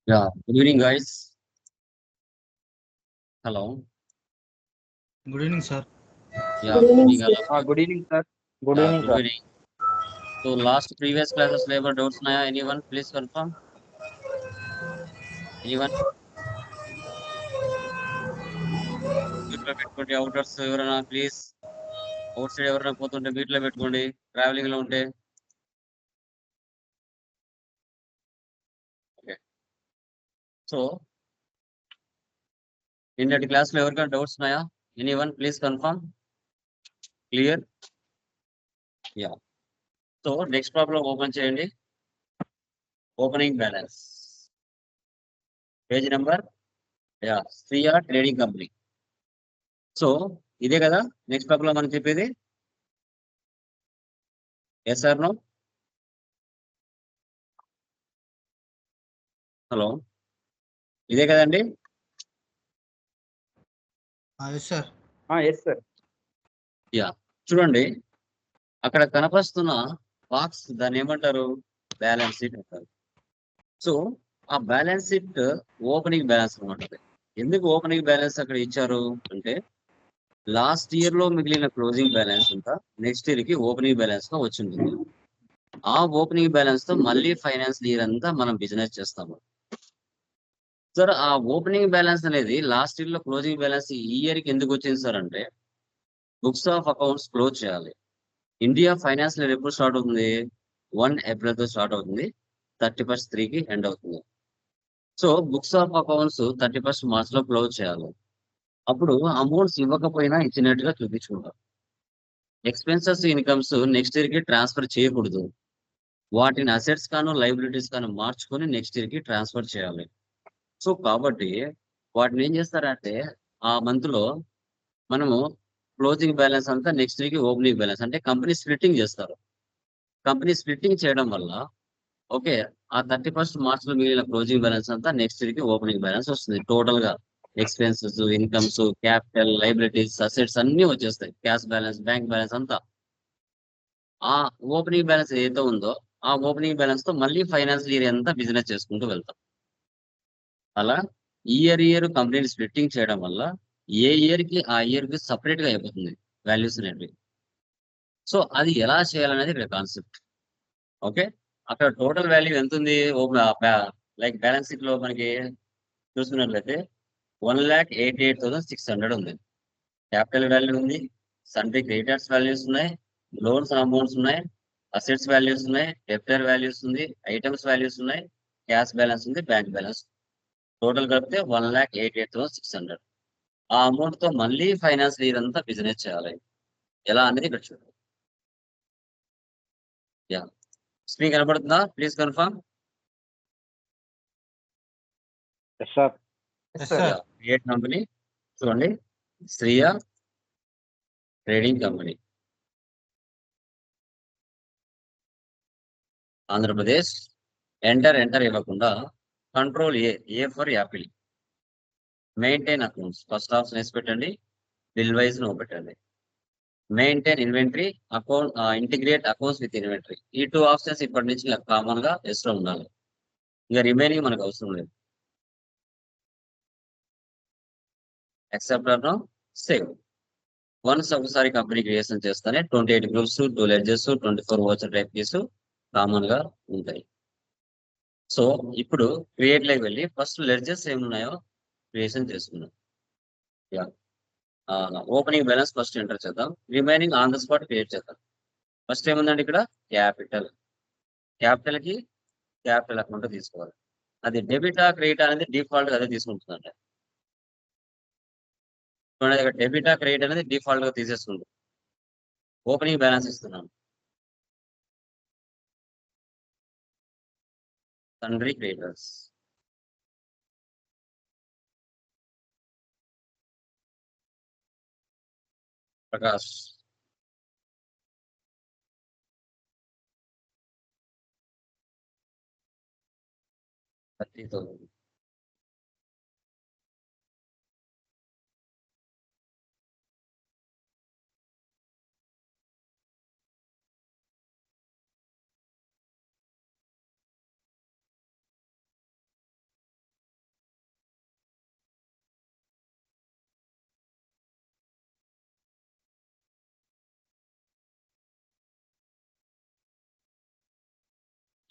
Yeah, good evening, guys. Hello. Good evening, sir. Yeah, Good good evening, evening, sir. all of you. Good evening, sir. Good Yeah, evening, good sir. evening. So, last previous classes, labor doubts naya? Anyone? Please confirm. Anyone? Mute లో పెట్టుకోండి. అవుటర్స్ ఎవరైనా please. Out side ఎవరైనా పోతుంటే mute లో పెట్టుకోండి. Travelling లో ఉంటే. Okay. So, నిన్నటి క్లాస్ లో ఎవరికైనా డౌట్స్ ఉన్నాయా? Anyone please confirm. Clear? Ya. So, next problem open చేయండి. Opening balance. Page number Shreya trading company. So ఇదే కదా నెక్స్ట్ ప్రాబ్లం మనం చెప్పేది. Yes are no? హలో, ఇదే కదండి? Yes, sir. Yes, sir. Yeah, చూడండి అక్కడ కనపరుస్తున్న బాక్స్ దాన్ని ఏమంటారు? బ్యాలెన్స్ షీట్ అంటారు. సో ఆ బ్యాలెన్స్ షీట్ ఓపెనింగ్ బ్యాలెన్స్ అనమాట. ఎందుకు ఓపెనింగ్ బ్యాలెన్స్ అక్కడ ఇచ్చారు అంటే, లాస్ట్ ఇయర్ లో మిగిలిన క్లోజింగ్ బ్యాలెన్స్ అంతా నెక్స్ట్ ఇయర్ కి ఓపెనింగ్ బ్యాలెన్స్ గా వచ్చి ఉంటుంది. ఆ ఓపెనింగ్ బ్యాలెన్స్ తో మళ్ళీ ఫైనాన్స్ ఇయర్ అంతా మనం బిజినెస్ చేస్తాము. సార్ ఆ ఓపెనింగ్ బ్యాలెన్స్ అనేది లాస్ట్ ఇయర్ లో క్లోజింగ్ బ్యాలెన్స్ ఈ ఇయర్ కి ఎందుకు వచ్చింది సార్ అంటే, బుక్స్ ఆఫ్ అకౌంట్స్ క్లోజ్ చేయాలి. ఇండియా ఫైనాన్స్ ఇయర్ ఎప్పుడు స్టార్ట్ అవుతుంది? 1 ఏప్రిల్ తో స్టార్ట్ అవుతుంది, 31st 3 కి ఎండ్ అవుతుంది. So books of accounts 31st March లో క్లోజ్ చేయాలి. అప్పుడు అమౌంట్స్ ఇవ్వకపోయినా ఇచ్చినట్టుగా చూపించుకుంటాం. ఎక్స్పెన్సెస్ ఇన్కమ్స్ నెక్స్ట్ ఇయర్ కి ట్రాన్స్ఫర్ చేయకూడదు. వాటిని అసెట్స్ కాను లైబిలిటీస్ కాను మార్చుకొని నెక్స్ట్ ఇయర్ కి ట్రాన్స్ఫర్ చేయాలి. సో కాబట్టి వాటిని ఏం చేస్తారంటే, ఆ మంత్ లో మనము క్లోజింగ్ బ్యాలెన్స్ అంతా నెక్స్ట్ వీక్ ఓపెనింగ్ బ్యాలెన్స్ అంటే కంపెనీ స్ప్లిట్టింగ్ చేస్తారు. కంపెనీ స్ప్లిట్టింగ్ చేయడం వల్ల ఓకే, ఆ 31st మార్చ్ లో మిగిలిన క్లోజింగ్ బ్యాలెన్స్ అంతా నెక్స్ట్ వీక్ ఓపెనింగ్ బ్యాలెన్స్ వస్తుంది. టోటల్ గా expenses, incomes, capital, liabilities, assets అన్ని వచ్చేస్తాయి. క్యాష్ బ్యాలెన్స్, బ్యాంక్ బ్యాలెన్స్ అంతా ఆ ఓపెనింగ్ బ్యాలెన్స్ ఏదైతే ఉందో ఆ ఓపెనింగ్ బ్యాలెన్స్ తో మళ్ళీ ఫైనాన్షియల్ ఇయర్ అంతా బిజినెస్ చేసుకుంటూ వెళ్తాం. అలా ఇయర్ కంపెనీని స్ప్లిట్టింగ్ చేయడం వల్ల ఏ ఇయర్ కి ఆ ఇయర్ కి సపరేట్ గా అయిపోతుంది వాల్యూస్ అనేవి. సో అది ఎలా చేయాలనేది ఇక్కడ కాన్సెప్ట్. ఓకే, అక్కడ టోటల్ వాల్యూ ఎంత ఉంది? లైక్ బ్యాలెన్స్ షీట్ లో మనకి చూసుకున్నట్లయితే 1,88,600 ఉంది. క్యాపిటల్ వాల్యూ ఉంది, సన్రీ క్రెడిటర్స్ వాల్యూస్ ఉన్నాయి, లోన్స్ అమౌంట్స్ ఉన్నాయి, అసెట్స్ వాల్యూస్ ఉన్నాయి, డెప్టర్ వాల్యూస్ ఉంది, ఐటమ్స్ వాల్యూస్ ఉన్నాయి, క్యాష్ బ్యాలెన్స్ ఉంది, బ్యాంక్ బ్యాలెన్స్. టోటల్ కలిపితే 1,88,600. ఆ అమౌంట్ తో మళ్ళీ ఫైనాన్స్ ఇయర్ అంతా బిజినెస్ చేయాలి. ఎలా అనేది ఇక్కడ చూడండి. యా, స్క్రీన్ కనబడుతుందా? Please confirm. Yes, sir. Yes, sir. Create company చూడండి, Sriya trading company, Andhra Pradesh. Enter ఇవ్వకుండా control A for Apple. Maintain accounts first option వేసి పెట్టండి, బిల్ వైజ్ నువ్వు పెట్టండి. Maintain inventory account, integrate accounts with inventory. ఈ 2 ఆప్షన్స్ ఇప్పటి నుంచి కామన్ గా ఎస్ లో ఉండాలి. ఇక రిమైనింగ్ మనకు అవసరం లేదు. Accept no, save. వన్స్ ఒకసారి కంపెనీ క్రియేషన్ చేస్తానే 28 గ్రూప్స్, 2 లెడ్జెస్, 24 వాచర్ టైప్ కేసు కామన్ గా ఉంటాయి. సో ఇప్పుడు క్రియేట్ లోకి వెళ్ళి ఫస్ట్ లెడ్జెస్ ఏమున్నాయో క్రియేషన్ చేసుకున్నాం. Ya, opening balance first enter చేద్దాం, remaining on the spot create చేద్దాం. ఫస్ట్ ఏముందండి ఇక్కడ? క్యాపిటల్. క్యాపిటల్ కి క్యాపిటల్ అకౌంట్ తీసుకోవాలి. అది డెబిటా క్రెడిట్ అనేది డిఫాల్ట్ గా అదే తీసుకుంటుందండి. చూడండి, డెబిటా క్రెడిట్ అనేది డిఫాల్ట్ గా తీసేసుకుంటుంది. ఓపెనింగ్ బ్యాలెన్స్ ఇస్తున్నాను, సన్రీ క్రెడిటర్స్. ప్రకాష్, తో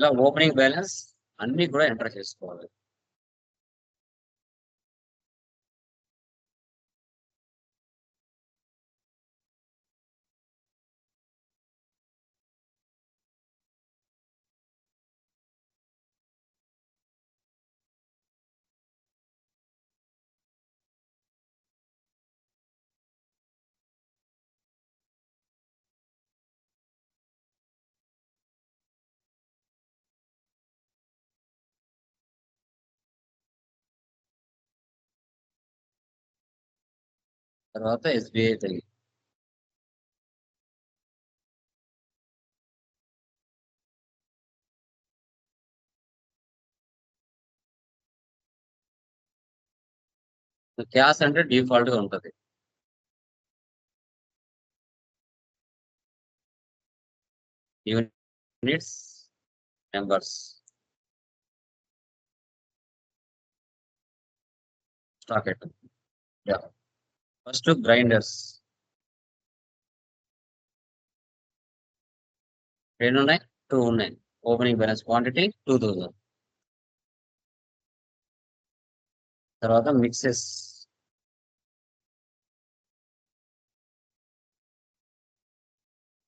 ఇలా ఓపెనింగ్ బ్యాలెన్స్ అన్ని కూడా ఎంటర్ చేసుకోవాలి. తర్వాత ఎస్బీఐ తెలుగు. క్యాష్ అంటే డిఫాల్ట్ గా ఉంటుంది. Units numbers stock item. First grinders 2 ఉన్నాయి, 2 ఉన్నాయి. Opening balance quantity 2000. తర్వాత మిక్సెస్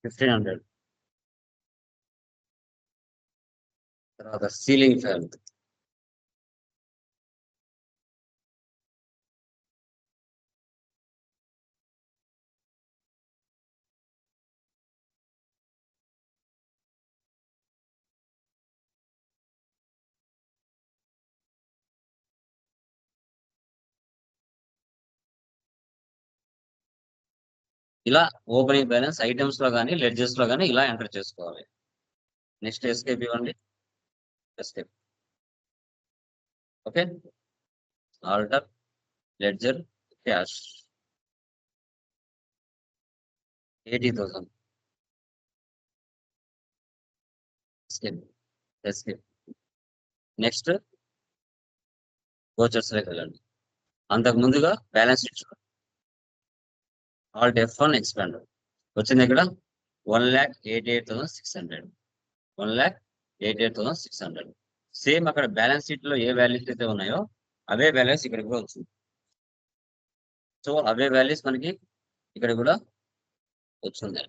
1500. తర్వాత సీలింగ్ ఫ్యాన్ ఇలా ఓపెనింగ్ బ్యాలెన్స్ ఐటమ్స్ లో కానీ లెడ్జెస్ లో కానీ ఇలా ఎంటర్ చేసుకోవాలి. నెక్స్ట్ ఎస్కేప్ ఇవ్వండి. Escape. Okay, alter ledger cash 80,000. Escape. Escape. Next vouchers లోకి వెళ్ళండి. అంతకు ముందుగా బ్యాలెన్స్ షీట్ చూడండి. ఆల్ట్ F1 ఎక్స్పాండ్ వచ్చింది ఇక్కడ 1,88,600. 1,88,600. సేమ్ అక్కడ బ్యాలెన్స్ షీట్ లో ఏ వాల్యూస్ అయితే ఉన్నాయో అవే వాల్యూస్ ఇక్కడ కూడా వచ్చింది. సో అవే వాల్యూస్ మనకి ఇక్కడ కూడా వచ్చింది.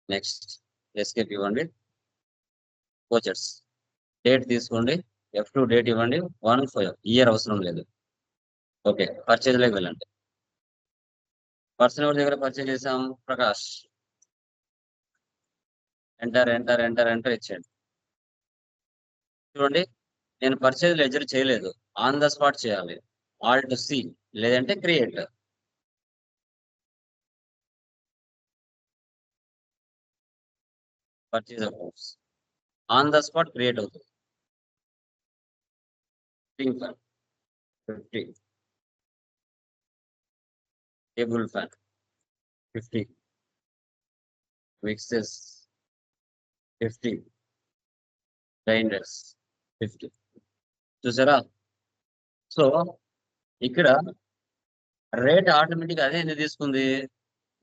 నెక్స్ట్ ఎస్కేప్ ఇవ్వండి. వోచర్స్ డేట్ తీసుకోండి. F2 డేట్ ఇవ్వండి. 1/5 ఇయర్ అవసరం లేదు. ఓకే, పర్చేజ్ లోకి వెళ్ళండి. పర్సన్ ఎవరి దగ్గర పర్చేజ్ చేసాం? Prakash. Enter enter enter enter ఇచ్చేయండి. చూడండి, నేను పర్చేజ్ లెడ్జర్ చేయలేదు, ఆన్ ద స్పాట్ చేయాలి. ఆల్ట్ C లేదంటే create. Purchase accounts on the spot create అవుతుంది. 50 టేబుల్ ఫ్యాన్ 50 మిక్సెస్ 50 గ్రైండర్స్ 50. చూసారా? సో ఇక్కడ రేట్ ఆటోమేటిక్ అదే ఎందుకు తీసుకుంది?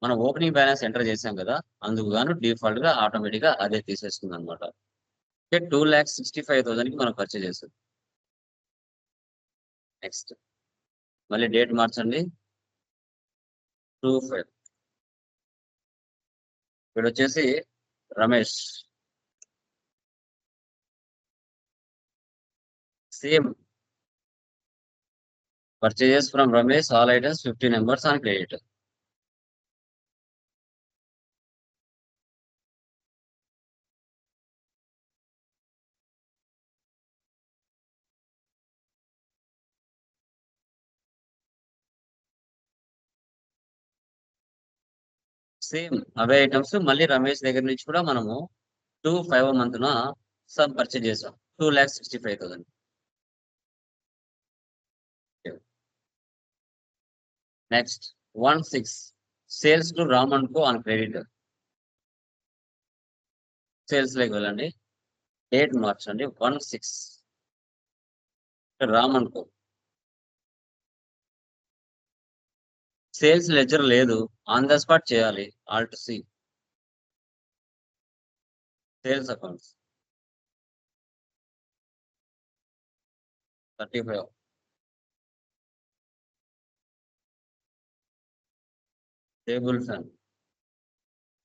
మనం ఓపెనింగ్ బ్యాలెన్స్ ఎంటర్ చేసాం కదా, అందుకు గాను డిఫాల్ట్ గా ఆటోమేటిక్ గా అదే తీసేస్తుంది అనమాట. 2,65,000 కి మనం పర్చేజ్ చేసాం. నెక్స్ట్ మళ్ళీ డేట్ మార్చండి. 2/5. ఇక్కడ వచ్చేసి Ramesh. Same purchases from Ramesh, all items 50 numbers on credit. Same away items మళ్ళీ రమేష్ దగ్గర నుంచి కూడా మనము 2/5 మంత్న సమ్ పర్చేజ్ చేసాం. 2,65,000. Next 1/6 sales to Raman co on credit. Sales లోకి వెళ్ళండి. డేట్ మార్చండి. 1/6 రామన్ కో. సేల్స్ లెడ్జర్ లేదు, ఆన్ ద స్పాట్ చేయాలి. Alt C. Sales accounts 35. Table fan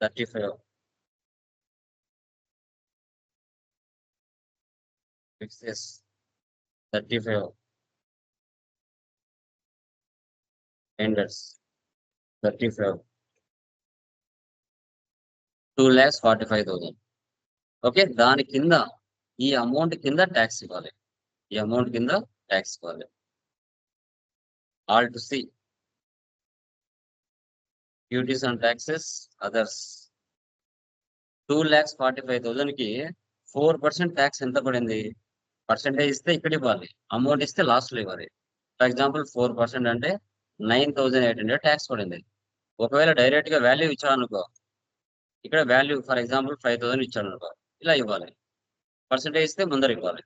35. Fixes 35. Tenders 35. 2,45,000. Okay, దాని కింద ఈ అమౌంట్ కింద ట్యాక్స్ ఇవ్వాలి. ఈ అమౌంట్ కింద ట్యాక్స్ ఇవ్వాలి. Alt C duties and taxes others 2,45,000 కి 4% ట్యాక్స్ ఎంత పడింది? పర్సెంటేజ్ ఇస్తే ఇక్కడ ఇవ్వాలి, అమౌంట్ ఇస్తే లాస్ట్ లో ఇవ్వాలి. ఫర్ ఎగ్జాంపుల్ 4% అంటే 9,800 ట్యాక్స్ పడింది. ఒకవేళ డైరెక్ట్ గా వాల్యూ ఇచ్చాడనుకో, ఇక్కడ వాల్యూ ఫర్ ఎగ్జాంపుల్ 5,000 ఇచ్చాడు అనుకో, ఇలా ఇవ్వాలి. పర్సెంటేజ్ ఇస్తే ముందర ఇవ్వాలి.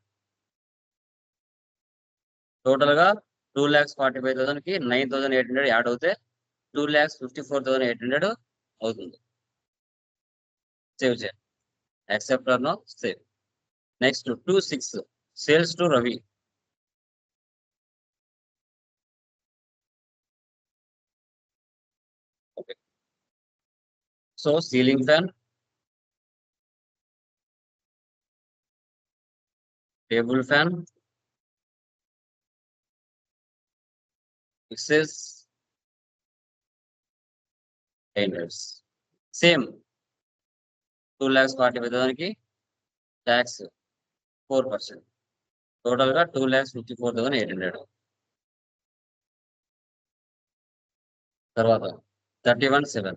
టోటల్ గా 2,45,000 కి 9,800 యాడ్ అవుతే 2,54,800 అవుతుంది. సేవ్ చేయండి. Accept or no save. Next 2.6 sales to Ravi. Okay, so ceiling fan, table fan, fixes, tenders same 2,45,000 కి ట్యాక్స్ 4%. టోటల్ గా 2,54,800. తర్వాత 31.7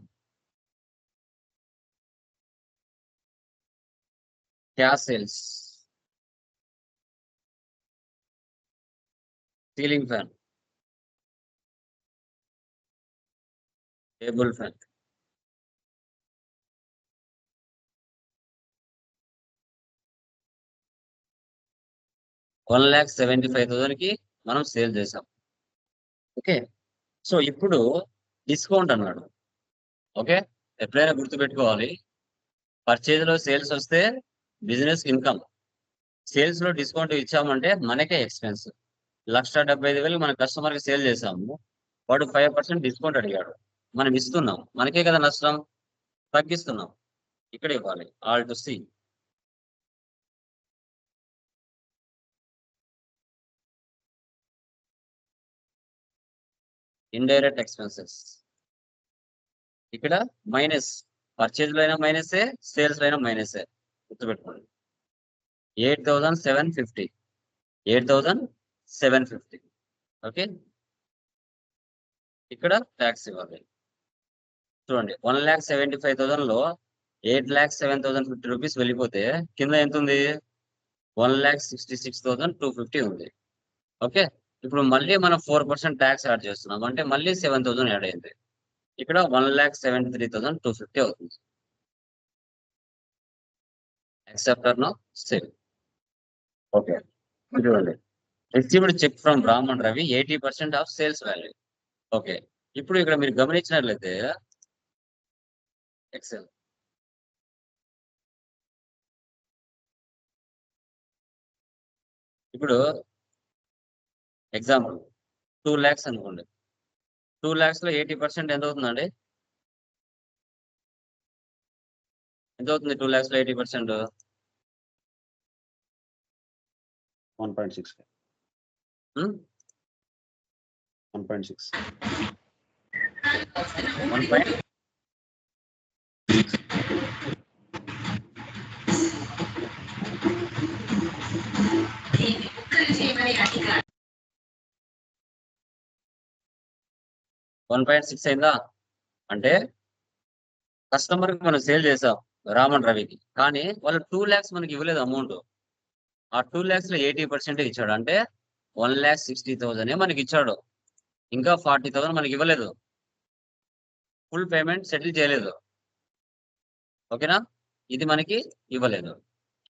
cash sales. Ceiling fan, table fan, $1,75,000 కి మనం సేల్ చేసాం. ఓకే, సో ఇప్పుడు డిస్కౌంట్ అన్నాడు. ఓకే, ఎప్పుడైనా గుర్తుపెట్టుకోవాలి, పర్చేజ్ లో సేల్స్ వస్తే బిజినెస్ ఇన్కమ్, సేల్స్ లో డిస్కౌంట్ ఇచ్చామంటే మనకే ఎక్స్పెన్స్. 1,75,000 మన కస్టమర్ కి సేల్ చేసాము, వాడు 5% డిస్కౌంట్ అడిగాడు, మనం ఇస్తున్నాం, మనకే కదా నష్టం, తగ్గిస్తున్నాం. ఇక్కడ ఇవ్వాలి. Alt C indirect expenses. ఇక్కడ మైనస్, పర్చేజ్ లో అయినా మైనసే, సేల్స్ లో అయినా మైనసే, గుర్తుపెట్టుకోండి. 8,750. 8,750. ఓకే, ఇక్కడ ట్యాక్స్ ఇవ్వాలి. చూడండి, 1,75,000 లో 8,07,050 రూపీస్ వెళ్ళిపోతే కింద ఎంత ఉంది? 1,66,250 ఉంది. ఓకే, ఇప్పుడు మళ్ళీ మనం 4% ట్యాక్స్ యాడ్ చేస్తున్నాం అంటే మళ్ళీ 7,000 యాడ్ అయింది. ఇక్కడ 1,73,250 అవుతుంది. Accept or no save. Okay, చూడండి, received cheque from Ram and Ravi 80% of sales value. Okay, ఇప్పుడు ఇక్కడ మీరు గమనించినట్లయితే ఎక్సెల్ ఇప్పుడు ఎగ్జాంపుల్ 2 lakhs అనుకోండి. 2 lakhs లో 80% ఎంత అవుతుందండి? ఎంత అవుతుంది 2 lakhs లో 80%? 1.6. 1.6. 1. $1.6 అయిందా? అంటే కస్టమర్ కి మనం సేల్ చేసాం రామన్ రవికి, కానీ వాళ్ళు 2 lakhs మనకి ఇవ్వలేదు అమౌంట్. ఆ 2 lakhs లో 80% ఇచ్చాడు, అంటే 1,60,000 మనకి ఇచ్చాడు, ఇంకా 40,000 మనకి ఇవ్వలేదు, ఫుల్ పేమెంట్ సెటిల్ చేయలేదు. ఓకేనా, ఇది మనకి ఇవ్వలేదు.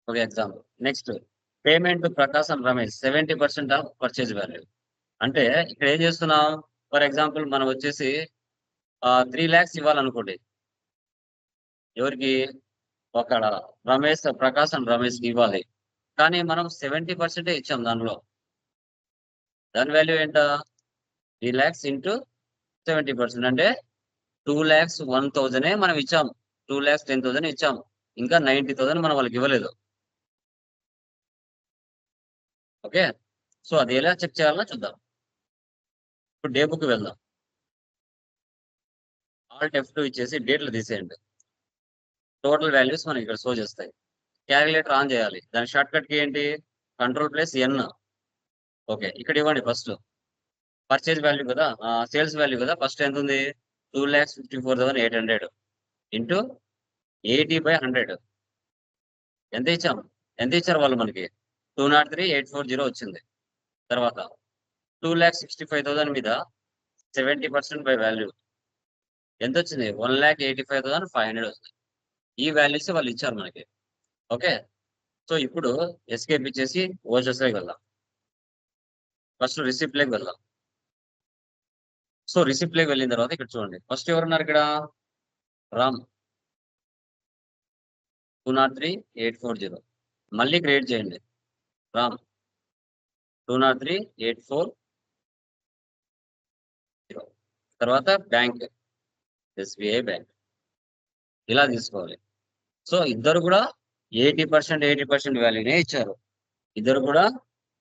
ఒక example. Next payment Prakasam Ramesh 70% of purchase value. అంటే ఇక్కడ ఏం చేస్తున్నాం? ఫర్ ఎగ్జాంపుల్ మనం వచ్చేసి 3 lakhs ఇవ్వాలనుకోండి. ఎవరికి? అక్కడ ప్రకాష్ అండ్ రమేష్ ఇవ్వాలి. కానీ మనం 70% ఇచ్చాం దానిలో. దాని వాల్యూ ఏంటా? 3 lakhs ఇంటూ 70% అంటే 2,01,000 మనం ఇచ్చాం. 2,10,000 ఇచ్చాం. ఇంకా 90,000 మనం వాళ్ళకి ఇవ్వలేదు. ఓకే. సో అది ఎలా చెక్ చేయాలో చూద్దాం. ఇప్పుడు డే బుక్ వెళ్దాం. ఆల్ట్ F2 ఇచ్చేసి డేట్లు తీసేయండి. టోటల్ వాల్యూస్ మనకి ఇక్కడ షో చేస్తాయి. క్యాలిక్యులేటర్ ఆన్ చేయాలి. దాని షార్ట్ కట్ కి ఏంటి? Ctrl+N. ఓకే, ఇక్కడ ఇవ్వండి ఫస్ట్. పర్చేజ్ వాల్యూ కదా, సేల్స్ వాల్యూ కదా. ఫస్ట్ ఎంత ఉంది? 2,54,800 ఇంటూ 80/100. ఎంత ఇచ్చాం? ఎంత ఇచ్చారు వాళ్ళు మనకి? 203,840 వచ్చింది. తర్వాత 2,65,000 మీద 70% బై వాల్యూ ఎంత వచ్చింది? 1,85,500 వస్తుంది. ఈ వాల్యూస్ వాళ్ళు ఇచ్చారు మనకి. ఓకే. సో ఇప్పుడు ఎస్కేప్ ఇచ్చేసి ఓచర్స్ లోకి వెళ్దాం. ఫస్ట్ రిసిప్ట్ లోకి వెళ్దాం. సో రిసిప్ట్ లోకి వెళ్ళిన తర్వాత ఇక్కడ చూడండి, ఫస్ట్ ఎవరున్నారు ఇక్కడ? రామ్ 203,840. మళ్ళీ క్రియేట్ చేయండి. రామ్ 203,840. తర్వాత బ్యాంక్ SBI బ్యాంక్. ఇలా తీసుకోవాలి. సో ఇద్దరు కూడా 80% వాల్యూనే ఇచ్చారు. ఇద్దరు కూడా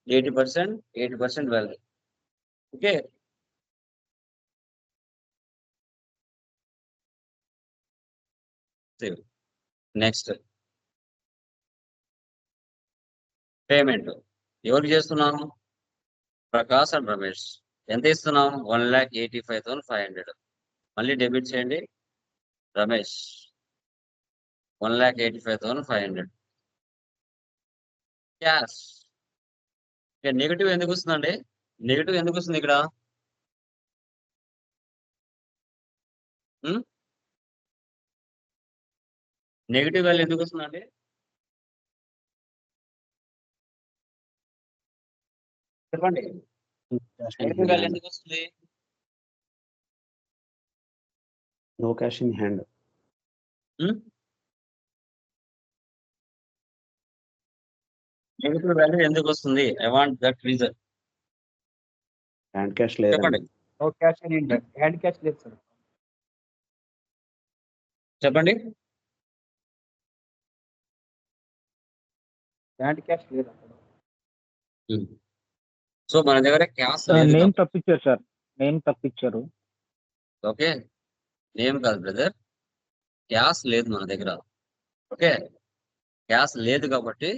80% వాల్యూ. ఓకే. నెక్స్ట్ పేమెంట్ ఎవరికి చేస్తున్నాము? ప్రకాష్ అండ్ రమేష్. ఎంత ఇస్తున్నాం? 1,85,500. మళ్ళీ డెబిట్ చేయండి. రమేష్ 1,85,500. క్యాష్. నెగిటివ్ ఎందుకు వస్తుందండి? నెగిటివ్ ఎందుకు వస్తుంది ఇక్కడ? నెగిటివ్ వాల్యూ ఎందుకు వస్తుందండి? చెప్పండి. నెగిటివ్ వాల్యూ ఎందుకు వస్తుంది? No cash in hand. Negative value ఎందుకు వస్తుంది? I want that reason. Hand cash చెప్పండి. లేదండి. No cash in hand cash లేదు సార్. చెప్పండి. హ్యాండ్ క్యాష్ లేదు అక్కడ. సో మన దగ్గర క్యాష్ నేమ్ తప్పించారు సార్. నేమ్ తప్పించారు. ఓకే, నేమ్ కాదు బ్రదర్, క్యాష్ లేదు మన దగ్గర. ఓకే, క్యాష్ లేదు కాబట్టి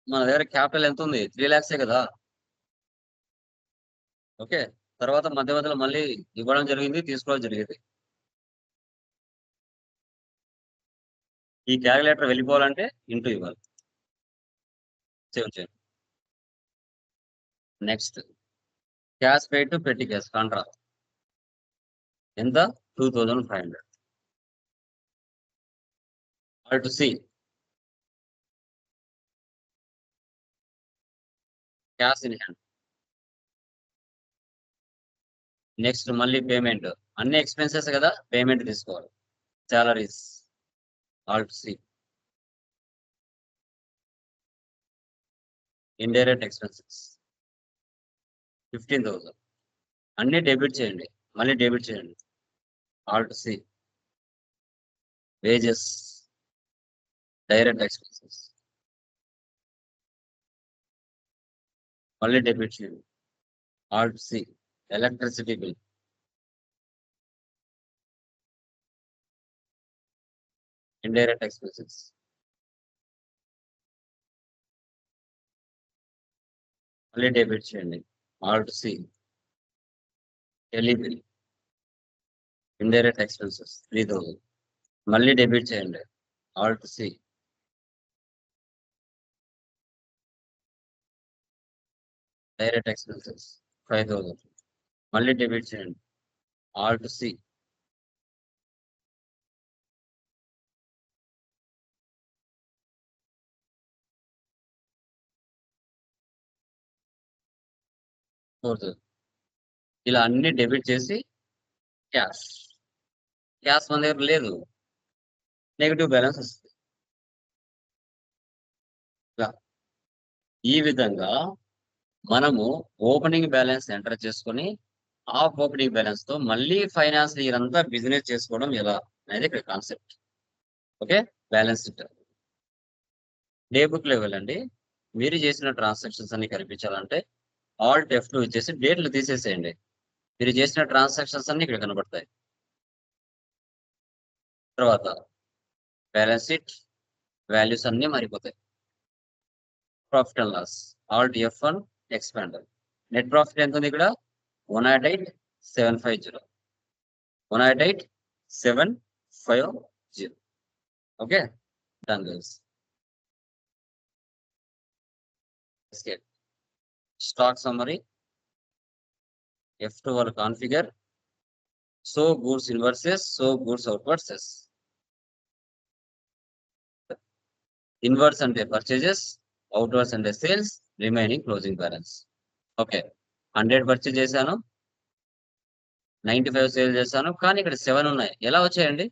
మన దగ్గర క్యాపిటల్ ఎంత ఉంది? 3 lakhs కదా. ఓకే, తర్వాత మధ్య మధ్యలో మళ్ళీ ఇవ్వడం జరిగింది, తీసుకోవడం జరిగింది. ఈ క్యాలిక్యులేటర్ వెళ్ళిపోవాలంటే ఇంటూ ఇవ్వాలి. సేవ్ చేయండి. Next cash pay to petty cash contra ఎంత? 2,500. Alt C cash in hand. Next మళ్ళీ పేమెంట్. అన్ని ఎక్స్పెన్సెస్ కదా, పేమెంట్ తీసుకోవాలి. Salaries alt C. Indirect expenses 15,000. అన్ని డెబిట్ చేయండి. మళ్ళీ డెబిట్ చేయండి. Alt C. Wages direct expenses మళ్ళీ డెబిట్ చేయండి. Alt C. Electricity bill indirect expenses మళ్ళీ డెబిట్ చేయండి. Alt C. Tele bill indirect expenses 3,000. మళ్ళీ డెబిట్ చేయండి. Alt C. Direct expenses 5,000. మళ్ళీ డెబిట్ చేయండి. Alt C. ఇలా అన్ని డెబిట్ చేసి క్యాష్. క్యాష్ మన దగ్గర లేదు, నెగిటివ్ బ్యాలెన్స్ వస్తుంది. ఇలా ఈ విధంగా మనము ఓపెనింగ్ బ్యాలెన్స్ ఎంటర్ చేసుకొని ఆఫ్ ఓపెనింగ్ బ్యాలెన్స్ తో మళ్ళీ ఫైనాన్స్ ఇయర్ అంతా బిజినెస్ చేసుకోవడం ఎలా అనేది ఇక్కడ concept. Okay, balance sheet day book level అండి. మీరు చేసిన ట్రాన్సాక్షన్స్ అన్ని కనిపించాలంటే ఆల్ట్ F2 ఇచ్చేసి డేట్లు తీసేసేయండి. మీరు చేసిన ట్రాన్సాక్షన్స్ అన్ని ఇక్కడ కనబడతాయి. తర్వాత బ్యాలెన్స్ షీట్ వాల్యూస్ అన్ని మారిపోతాయి. Profit and loss alt F1 expand. Net profit ఎంత ఉంది ఇక్కడ 188,750. 188,750. Okay, done guys. Escape. Stock summary. F2 will configure. So goods in versus, so goods out versus. Inwards and purchases, outwards and sales, remaining closing balance. Okay, 100 purchase చేశాను, 95 sale చేశాను, కానీ ఇక్కడ 7 ఉన్నాయి. ఎలా వచ్చాయండి?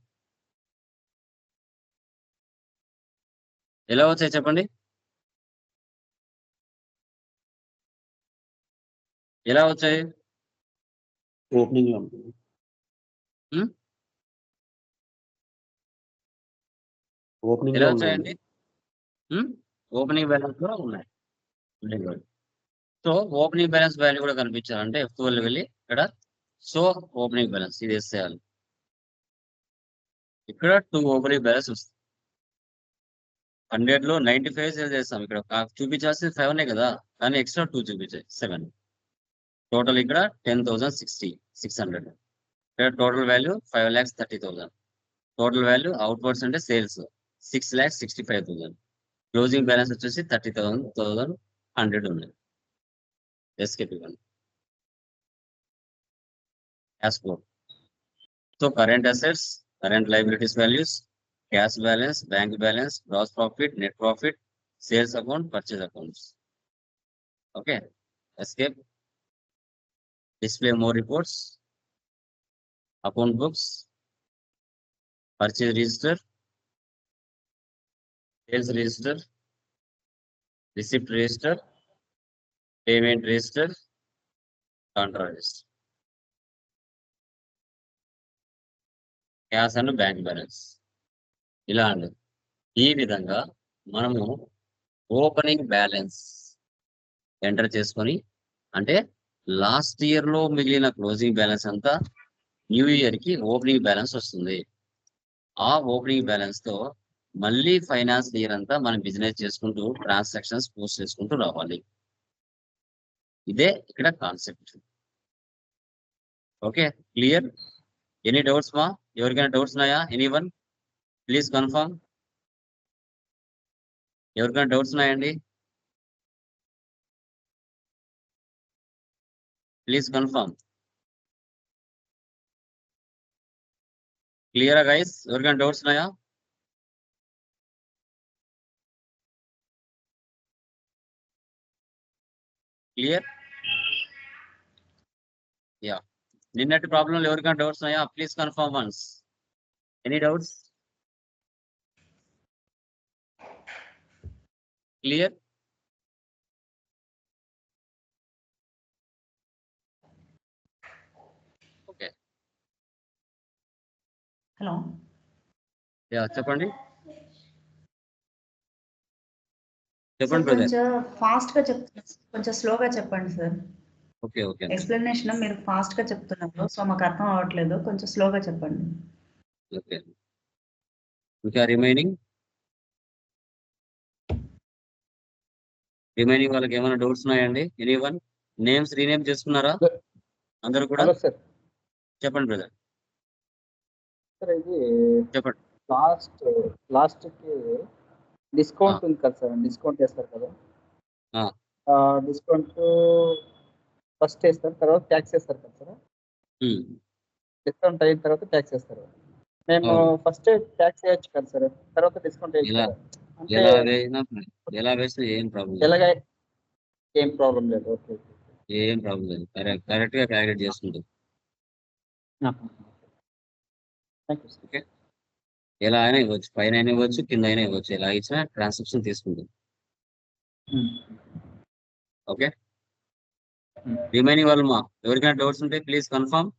ఎలా వచ్చాయి చెప్పండి? ఎలా వచ్చాయి? ఓపెనింగ్ లో ఉంటుంది. ఓపెనింగ్ ఎలా లో వచ్చాయండి? ఓపెనింగ్ బ్యాలెన్స్ కూడా ఉన్నాయి. సో ఓపెనింగ్ బ్యాలెన్స్ వాల్యూ కూడా కనిపించాలంటే F12 వెళ్ళి ఇక్కడ సో ఓపెనింగ్ బ్యాలెన్స్ ఇది వేసేయాలి. ఇక్కడ 2 ఓపెనింగ్ బ్యాలెన్స్ వస్తుంది. 100 లో 95 సేల్ చేస్తాం. ఇక్కడ చూపించాల్సింది 7 కదా, కానీ ఎక్స్ట్రా 2 చూపించాయి 7. టోటల్ ఇక్కడ 10,600. ఇక్కడ total value 5,30,000. Total value outwards అంటే సేల్స్ 6,65,000. క్లోజింగ్ బ్యాలెన్స్ వచ్చేసి 30,100 ఉంది. ఎస్కేప్ ఇవ్వండి. Cash flow. So current assets, current liabilities values, cash balance, bank balance, gross profit, net profit, sales account, purchase accounts. Okay, escape. Display more reports, account books, purchase register, sales register, receipt register, payment register, contra register. Cash and bank balance ఇలా అండి. ఈ విధంగా మనము opening balance enter చేసుకొని, అంటే last year లో మిగిలిన closing balance అంతా న్యూ ఇయర్ కి ఓపెనింగ్ బ్యాలెన్స్ వస్తుంది. ఆ ఓపెనింగ్ బ్యాలెన్స్ తో మళ్ళీ ఫైనాన్స్ ఇయర్ అంతా మనం బిజినెస్ చేసుకుంటూ ట్రాన్సాక్షన్స్ పోస్ట్ చేసుకుంటూ రావాలి. ఇదే ఇక్కడ concept. Okay, clear? Any doubts మా? ఎవరికైనా డౌట్స్ ఉన్నాయా? Anyone please confirm. ఎవరికైనా డౌట్స్ ఉన్నాయండి? Please confirm. క్లియరా గైస్? ఎవరికైనా డౌట్స్ ఉన్నాయా? క్లియర్? యా, నిన్నటి ప్రాబ్లంలో ఎవరికైనా డౌట్స్ ఉన్నాయా? Please confirm once. Any doubts? Clear? Okay, hello ya చెప్పండి. చెప్పండి బ్రదర్. కొంచెం ఫాస్ట్ గా చెప్తున్నారు, కొంచెం స్లోగా చెప్పండి సార్. ఓకే ఓకే ఎక్స్ప్లెనేషన్ మీరు ఫాస్ట్ గా చెప్తున్నారు, సో మాకు అర్థం అవ్వట్లేదు, కొంచెం స్లోగా చెప్పండి. ఓకే. ఇంకా రిమైనింగ్ వాళ్ళకి ఏమైనా డౌట్స్ ఉన్నాయండి? ఎనీవన్? నేమ్స్ రీనేమ్ చేసుకున్నారా అందరూ కూడా? Hello sir. చెప్పండి బ్రదర్, సార్ ఇది చెప్పండి. లాస్ట్ కి డిస్కౌంట్ ఉంది కదా సార్, డిస్కౌంట్ వేస్తారు కదా. డిస్కౌంట్ ఫస్ట్ వేస్తారు, తర్వాత ట్యాక్స్ వేస్తారు కదా సార్. డిస్కౌంట్ అయిన తర్వాత ట్యాక్స్ వేస్తారు. మేము ఫస్ట్ ట్యాక్స్ వేయచ్చు కదా సార్, తర్వాత డిస్కౌంట్ ఎలా వేస్తే ఏం ప్రాబ్లం ఎలాగ ఏం ప్రాబ్లం లేదు. ఓకే, ఏం ప్రాబ్లం లేదు. కరెక్ట్ గా క్యాలిక్యులేట్ చేసుకుంటాం. Thank you sir. ఓకే, ఎలా అయినా ఇవ్వచ్చు, పైన అయినా ఇవ్వచ్చు, కింద అయినా ఇవ్వచ్చు. ఎలా ఇచ్చినా ట్రాన్సాక్షన్ తీసుకుంటాం. Okay Hmm. రిమైనింగ్ వాళ్ళు మా ఎవరికైనా డౌట్స్ ఉంటే ప్లీజ్ కన్ఫర్మ్